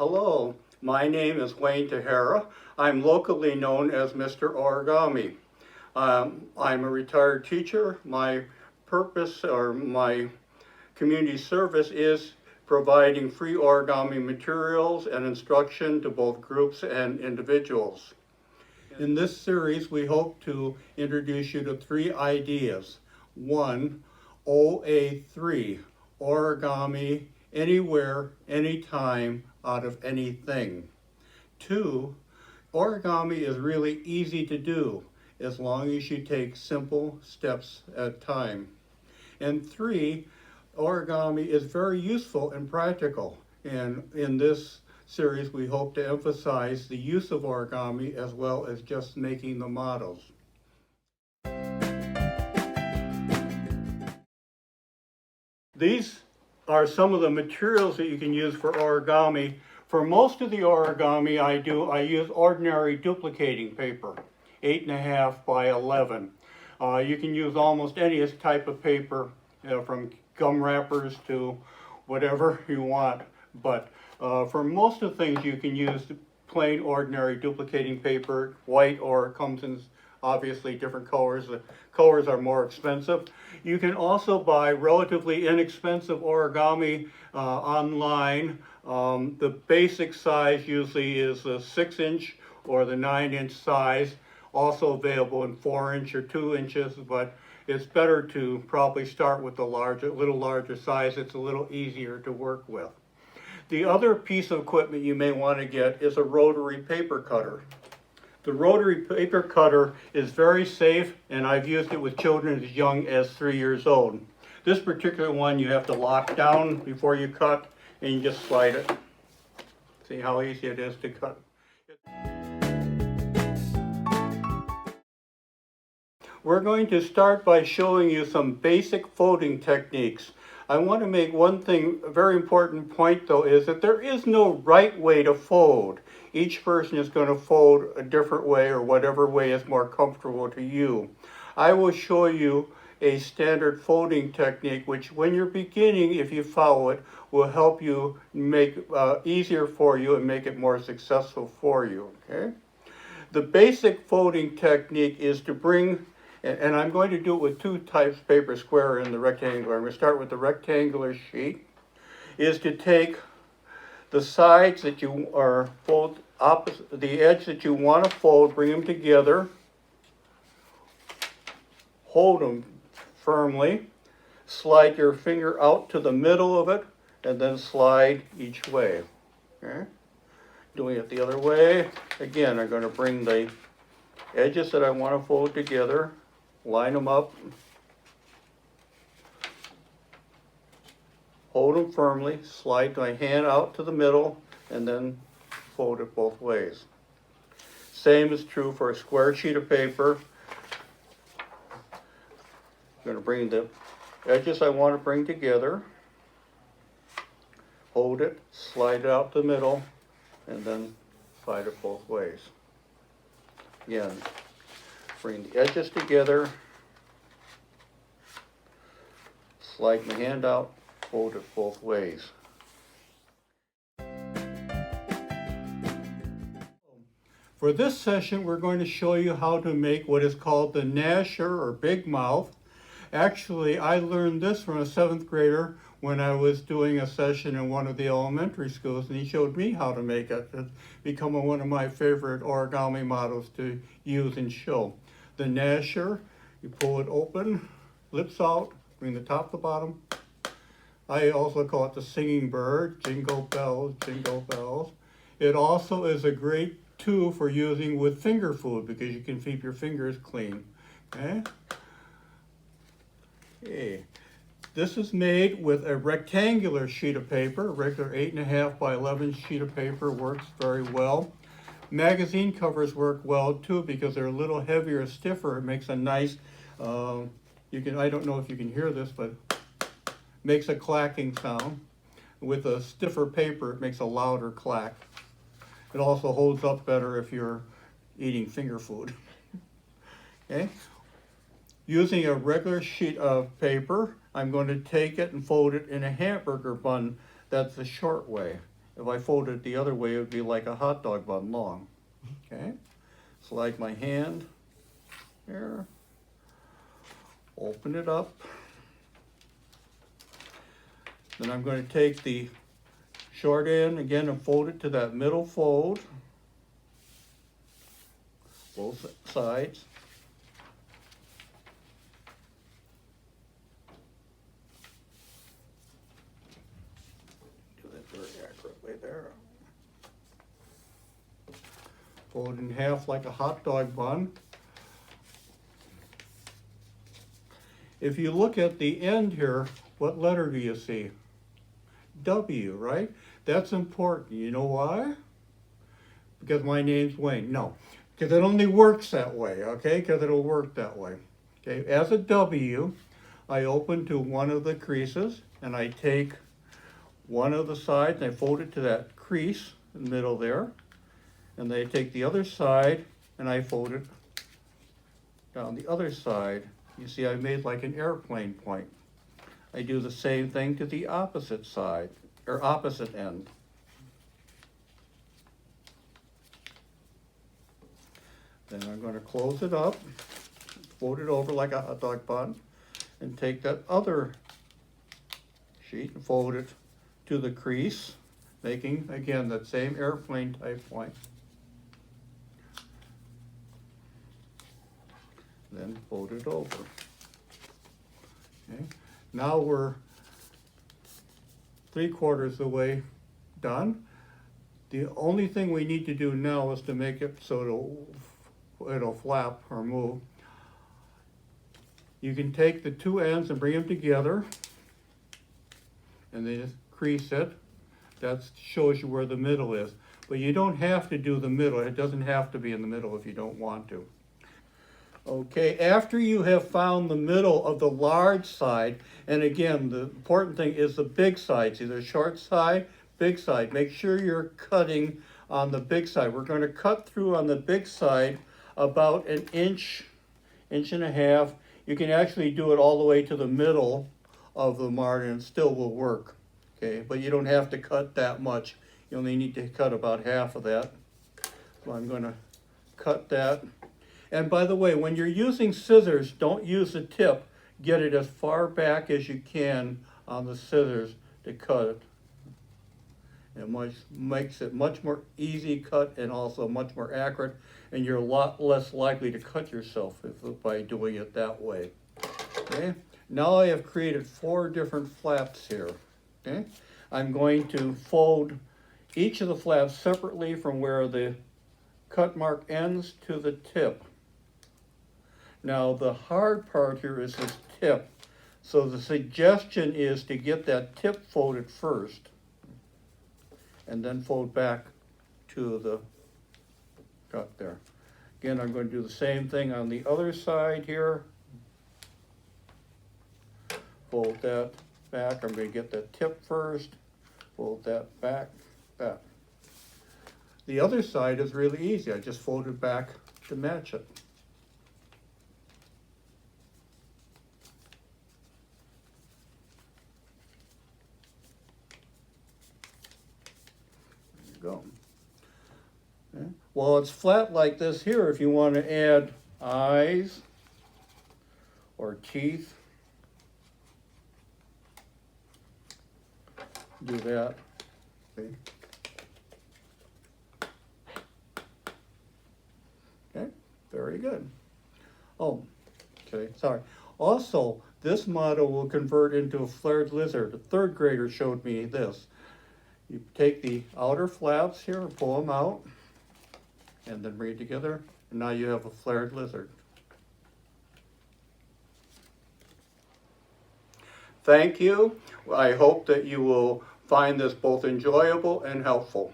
Hello, my name is Wayne Tahara. I'm locally known as Mr. Origami. I'm a retired teacher. My purpose or my community service is providing free origami materials and instruction to both groups and individuals. In this series, we hope to introduce you to 3 ideas. 1, OA3, origami anywhere, anytime, out of anything. 2, origami is really easy to do as long as you take simple steps at a time. And 3, origami is very useful and practical. And in this series, we hope to emphasize the use of origami as well as just making the models. These are some of the materials that you can use for origami. For most of the origami I use ordinary duplicating paper, 8.5 by 11. You can use almost any type of paper, from gum wrappers to whatever you want. But for most of the things you can use plain ordinary duplicating paper, white, or it comes in obviously different colors. The colors are more expensive. You can also buy relatively inexpensive origami online. The basic size usually is the 6-inch or the 9-inch size, also available in 4-inch or 2 inches, but it's better to probably start with the little larger size. It's a little easier to work with. The other piece of equipment you may want to get is a rotary paper cutter. The rotary paper cutter is very safe, and I've used it with children as young as 3 years old. This particular one you have to lock down before you cut, and you just slide it. See how easy it is to cut. We're going to start by showing you some basic folding techniques. I want to make one thing, a very important point though, is that there is no right way to fold. Each person is going to fold a different way or whatever way is more comfortable to you. I will show you a standard folding technique which when you're beginning, if you follow it, will help you make easier for you and make it more successful for you. Okay? The basic folding technique is to bring, and I'm going to do it with 2 types of paper, square and the rectangular. I'm going to start with the rectangular sheet, is to take the sides that you are fold opposite, the edge that you want to fold, bring them together, hold them firmly, slide your finger out to the middle of it, and then slide each way. Okay? Doing it the other way, again, I'm going to bring the edges that I want to fold together, line them up, hold them firmly, slide my hand out to the middle, and then fold it both ways. Same is true for a square sheet of paper. I'm going to bring the edges I want to bring together, hold it, slide it out the middle, and then slide it both ways. Again, bring the edges together, slide my hand out, fold it both ways. For this session, we're going to show you how to make what is called the Nasher or big mouth. Actually, I learned this from a 7th grader when I was doing a session in one of the elementary schools, and he showed me how to make it. It's become one of my favorite origami models to use and show. The Nasher, you pull it open, lips out, bring the top to the bottom. I also call it the singing bird, jingle bells, jingle bells. It also is a great tool for using with finger food because you can keep your fingers clean. Okay? Okay. This is made with a rectangular sheet of paper. A regular 8.5 by 11 sheet of paper works very well. Magazine covers work well too because they're a little heavier, stiffer. It makes a nice, I don't know if you can hear this, but makes a clacking sound. With a stiffer paper, it makes a louder clack. It also holds up better if you're eating finger food. Okay? Using a regular sheet of paper, I'm going to take it and fold it in a hamburger bun. That's the short way. If I fold it the other way, it would be like a hot dog bun long. Okay, slide my hand here, open it up. Then I'm going to take the short end again and fold it to that middle fold, both sides. Do that very accurately there. Fold it in half like a hot dog bun. If you look at the end here, what letter do you see? W, right? That's important. You know why? Because my name's Wayne. No, because it only works that way, okay? Because it'll work that way. Okay, as a W, I open to one of the creases and I take one of the sides and I fold it to that crease in the middle there. And then I take the other side and I fold it down the other side. You see, I made like an airplane point. I do the same thing to the opposite side, or opposite end. Then I'm going to close it up, fold it over like a hot dog bun, and take that other sheet and fold it to the crease, making, again, that same airplane type point. Then fold it over. Okay. Now we're 3/4 of the way done. The only thing we need to do now is to make it so it'll flap or move. You can take the two ends and bring them together and then just crease it. That shows you where the middle is. But you don't have to do the middle. It doesn't have to be in the middle if you don't want to. Okay, after you have found the middle of the large side, and again, the important thing is the big side. See the short side, big side. Make sure you're cutting on the big side. We're going to cut through on the big side about an inch, inch and a half. You can actually do it all the way to the middle of the mark and it still will work. Okay, but you don't have to cut that much. You only need to cut about half of that. So I'm going to cut that. And by the way, when you're using scissors, don't use the tip. Get it as far back as you can on the scissors to cut it. It makes it much more easy cut and also much more accurate, and you're a lot less likely to cut yourself by doing it that way. Okay? Now I have created 4 different flaps here. Okay? I'm going to fold each of the flaps separately from where the cut mark ends to the tip. Now the hard part here is this tip. So the suggestion is to get that tip folded first and then fold back to the cut there. Again, I'm going to do the same thing on the other side here. Fold that back. I'm going to get that tip first. Fold that back, back. The other side is really easy. I just fold it back to match it. Go. Okay. Well, it's flat like this here. If you want to add eyes or teeth, do that. Okay. Okay, very good. Oh, okay, sorry. Also, this model will convert into a flared lizard. A 3rd grader showed me this. You take the outer flaps here and pull them out, and then bring it together, and now you have a flared lizard. Thank you. I hope that you will find this both enjoyable and helpful.